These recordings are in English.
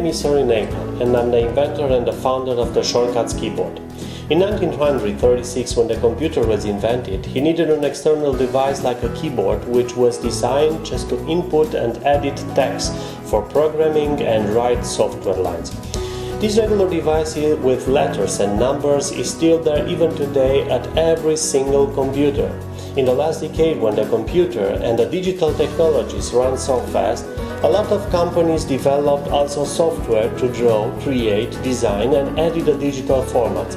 is Sorin Neica, and I'm the inventor and the founder of the Shortcuts keyboard. In 1936, when the computer was invented, he needed an external device like a keyboard, which was designed just to input and edit text for programming and write software lines. This regular device with letters and numbers is still there even today at every single computer. In the last decade, when the computer and the digital technologies ran so fast, a lot of companies developed also software to draw, create, design and edit the digital format.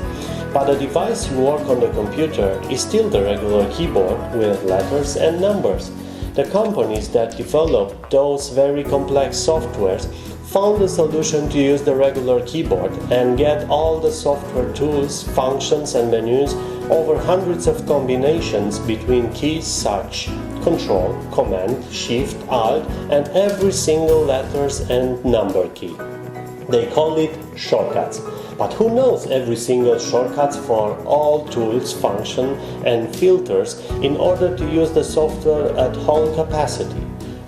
But the device you work on the computer is still the regular keyboard with letters and numbers. The companies that developed those very complex softwares found a solution to use the regular keyboard and get all the software tools, functions and menus over hundreds of combinations between keys such Control, Command, Shift, Alt and every single letters and number key. They call it shortcuts. But who knows every single shortcuts for all tools, function and filters in order to use the software at whole capacity?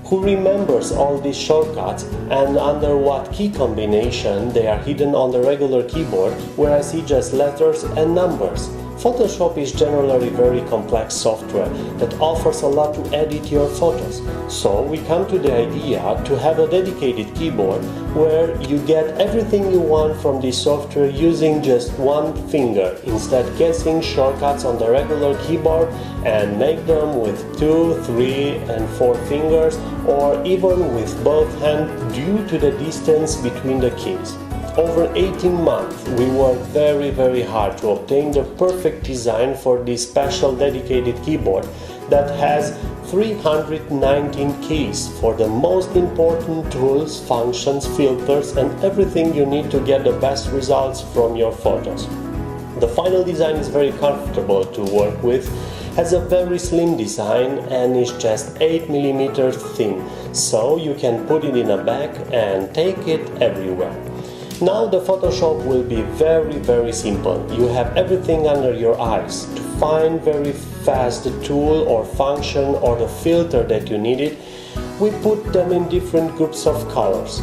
Who remembers all these shortcuts and under what key combination they are hidden on the regular keyboard, where I see just letters and numbers? Photoshop is generally very complex software that offers a lot to edit your photos. So we come to the idea to have a dedicated keyboard where you get everything you want from this software using just one finger, instead guessing shortcuts on the regular keyboard and make them with 2, 3 and 4 fingers or even with both hands due to the distance between the keys. Over 18 months, we worked very hard to obtain the perfect design for this special dedicated keyboard that has 319 keys for the most important tools, functions, filters and everything you need to get the best results from your photos. The final design is very comfortable to work with, has a very slim design and is just 8mm thin, so you can put it in a bag and take it everywhere. Now the Photoshop will be very simple. You have everything under your eyes. To find very fast the tool or function or the filter that you needed, we put them in different groups of colors.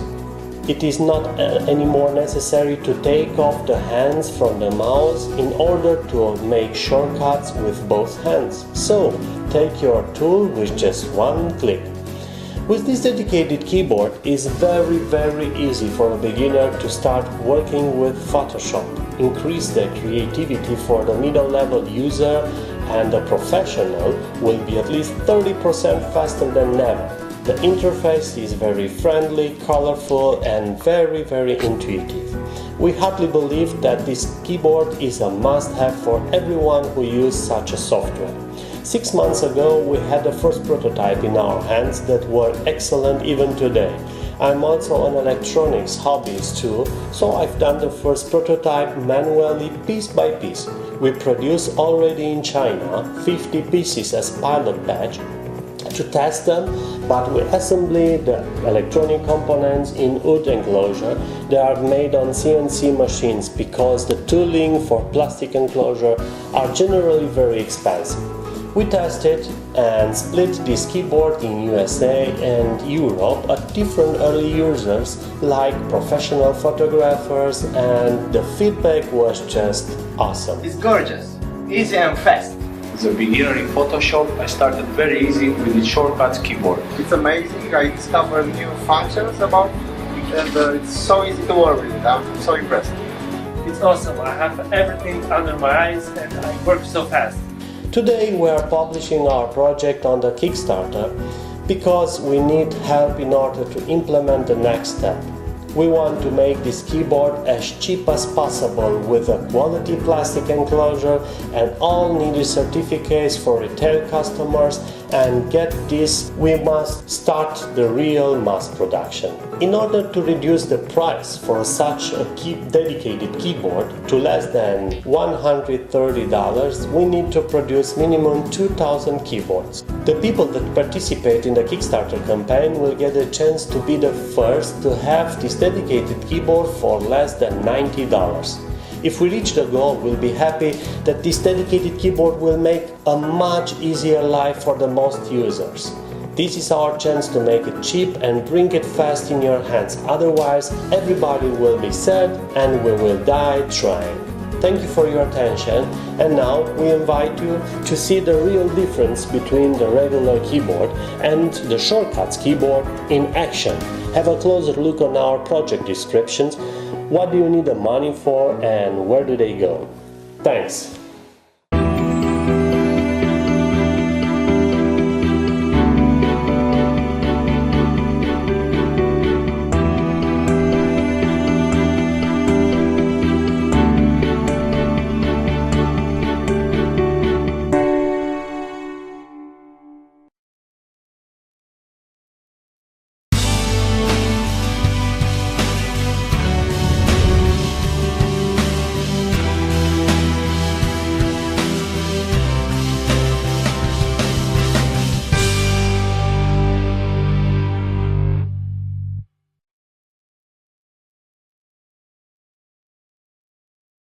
It is not anymore necessary to take off the hands from the mouse in order to make shortcuts with both hands. So, take your tool with just one click. With this dedicated keyboard, it's very easy for a beginner to start working with Photoshop. Increase the creativity for the middle-level user, and the professional will be at least 30% faster than ever. The interface is very friendly, colorful and very intuitive. We hardly believe that this keyboard is a must-have for everyone who uses such a software. 6 months ago we had the first prototype in our hands that work excellent even today. I'm also an electronics hobbyist too, so I've done the first prototype manually piece by piece. We produce already in China 50 pieces as pilot batch to test them, but we assemble the electronic components in wood enclosure. They are made on CNC machines because the tooling for plastic enclosure are generally very expensive. We tested and split this keyboard in USA and Europe at different early users like professional photographers, and the feedback was just awesome. It's gorgeous, easy and fast. As a beginner in Photoshop, I started very easy with the Shortcuts keyboard. It's amazing, I discovered new functions about it and it's so easy to work with. I'm so impressed. It's awesome, I have everything under my eyes and I work so fast. Today we are publishing our project on the Kickstarter because we need help in order to implement the next step. We want to make this keyboard as cheap as possible with a quality plastic enclosure and all needed certificates for retail customers, and get this we must start the real mass production. In order to reduce the price for such a dedicated keyboard to less than $130, we need to produce minimum 2,000 keyboards. The people that participate in the Kickstarter campaign will get a chance to be the first to have this dedicated keyboard for less than $90. If we reach the goal, we'll be happy that this dedicated keyboard will make a much easier life for the most users. This is our chance to make it cheap and bring it fast in your hands, otherwise everybody will be sad and we will die trying. Thank you for your attention, and now we invite you to see the real difference between the regular keyboard and the shortcuts keyboard in action. Have a closer look on our project descriptions. What do you need the money for and where do they go? Thanks!